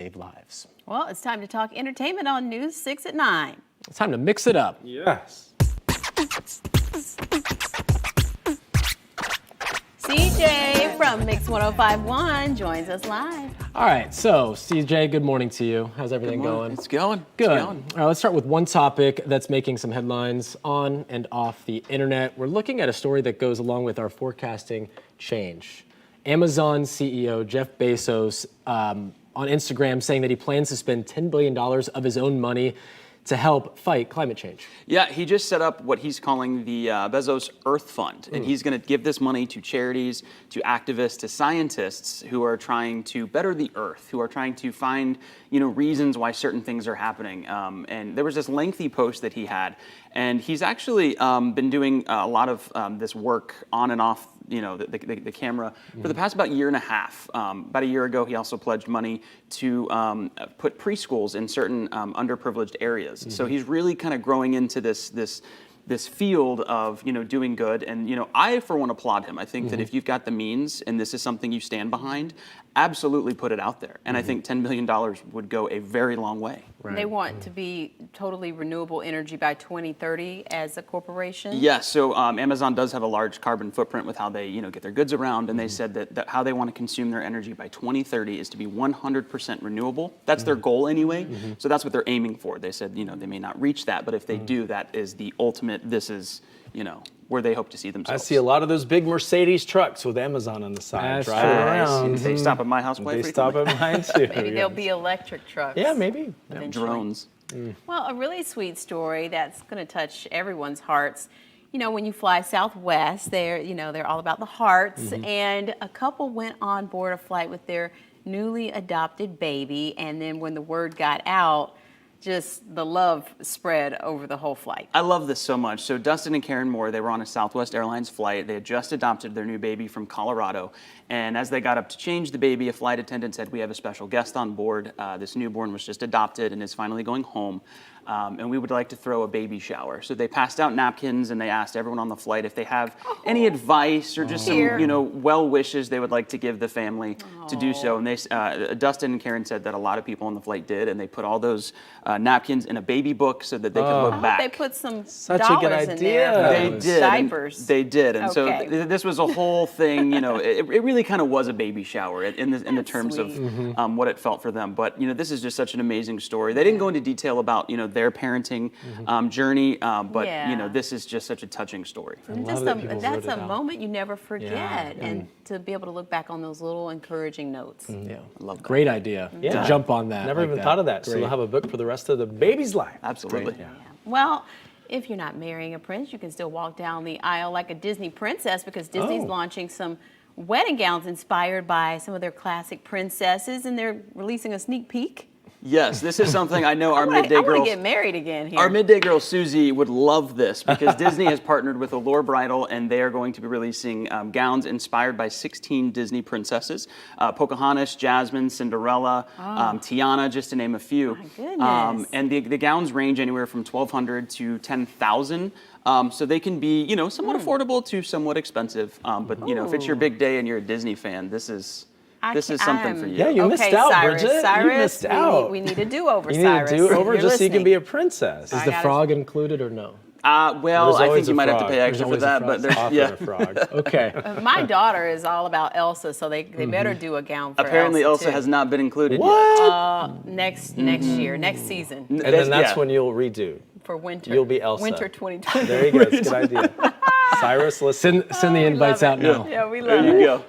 save lives. Well, it's time to talk entertainment on News 6 at 9. It's time to mix it up. Yes. CJ from Mix 105.1 joins us live. All right, so CJ, good morning to you. How's everything going? It's going. Good. It's going. All right, let's start with one topic that's making some headlines on and off the internet. We're looking at a story that goes along with our forecasting change. Amazon CEO Jeff Bezos on Instagram saying that he plans to spend $10 billion of his own money to help fight climate change. Yeah, he just set up what he's calling the Bezos Earth Fund, and he's going to give this money to charities, to activists, to scientists who are trying to better the Earth, who are trying to find, reasons why certain things are happening. And there was this lengthy post that he had, and he's actually been doing a lot of this work on and off the camera for the past about year and a half. About a year ago, he also pledged money to put preschools in certain underprivileged areas. So he's really kind of growing into this field of doing good. And I for one applaud him. I think that if you've got the means and this is something you stand behind, absolutely put it out there. And I think $10 billion would go a very long way. Right. They want to be totally renewable energy by 2030 as a corporation? Yes, so Amazon does have a large carbon footprint with how they get their goods around, and they said that how they want to consume their energy by 2030 is to be 100% renewable. That's their goal anyway, so that's what they're aiming for. They said they may not reach that, but if they do, that is the ultimate, this is where they hope to see themselves. I see a lot of those big Mercedes trucks with Amazon on the side That's driving true. around. They stop at my house quite They frequently. stop at mine too. Maybe they'll be electric trucks. Yeah, maybe. eventually. Drones. Well, a really sweet story that's going to touch everyone's hearts. When you fly Southwest, they're all about the hearts. And a couple went on board a flight with their newly adopted baby. And then when the word got out, just the love spread over the whole flight. I love this so much. So Dustin and Karen Moore, they were on a Southwest Airlines flight. They had just adopted their new baby from Colorado. And as they got up to change the baby, a flight attendant said, "We have a special guest on board. This newborn was just adopted and is finally going home. And we would like to throw a baby shower." So they passed out napkins and they asked everyone on the flight if they have any advice or just some, well wishes they would like to give the family to do so. And they, Dustin and Karen said that a lot of people on the flight did, and they put all those napkins in a baby book so that they could look back. They put some Such a good dollars in idea. there. They for did. Diapers. They did, and Okay. so this was a whole thing. It really kind of was a baby shower in the terms sweet. of what it felt for them. But this is just such an amazing story. They didn't go into detail about their parenting journey, but this is just such a touching story. That's a moment you never forget, and to be able to look back on those little encouraging notes. Yeah, I love that. great idea to jump on that. Never even thought of that. So Great. they'll have a book for the rest of the baby's life. Absolutely. Great. Well, if you're not marrying a prince, you can still walk down the aisle like a Disney princess, because Disney's launching some wedding gowns inspired by some of their classic princesses, and they're releasing a sneak peek. Yes, this is something I know our midday I want to girls. get married again here. Our midday girl Susie would love this because Disney has partnered with Allure Bridal, and they are going to be releasing gowns inspired by 16 Disney princesses: Pocahontas, Jasmine, Cinderella, Tiana, just to name a few. My goodness. And the gowns range anywhere from $1,200 to $10,000. So they can be, somewhat affordable to somewhat expensive. But if it's your big day and you're a Disney fan, this is something for you. Yeah, you missed out, Cyrus. Bridget. Cyrus, you missed out. We need a do-over, You Cyrus. need a do-over You're just so you can listening. be a princess. Is the frog included or no? Well, There's I think always you a might have to frog. pay extra for There's that, always a but Often there's a frog. Okay. My daughter is all about Elsa, so they better do a gown for apparently Elsa Elsa too. has not been included What? Next year, next season And then that's yeah. when you'll redo. for winter. You'll be Elsa. Winter 2020. There you go. It's a good idea. Cyrus, listen. Send the invites out now. Yeah, we love There it. you go.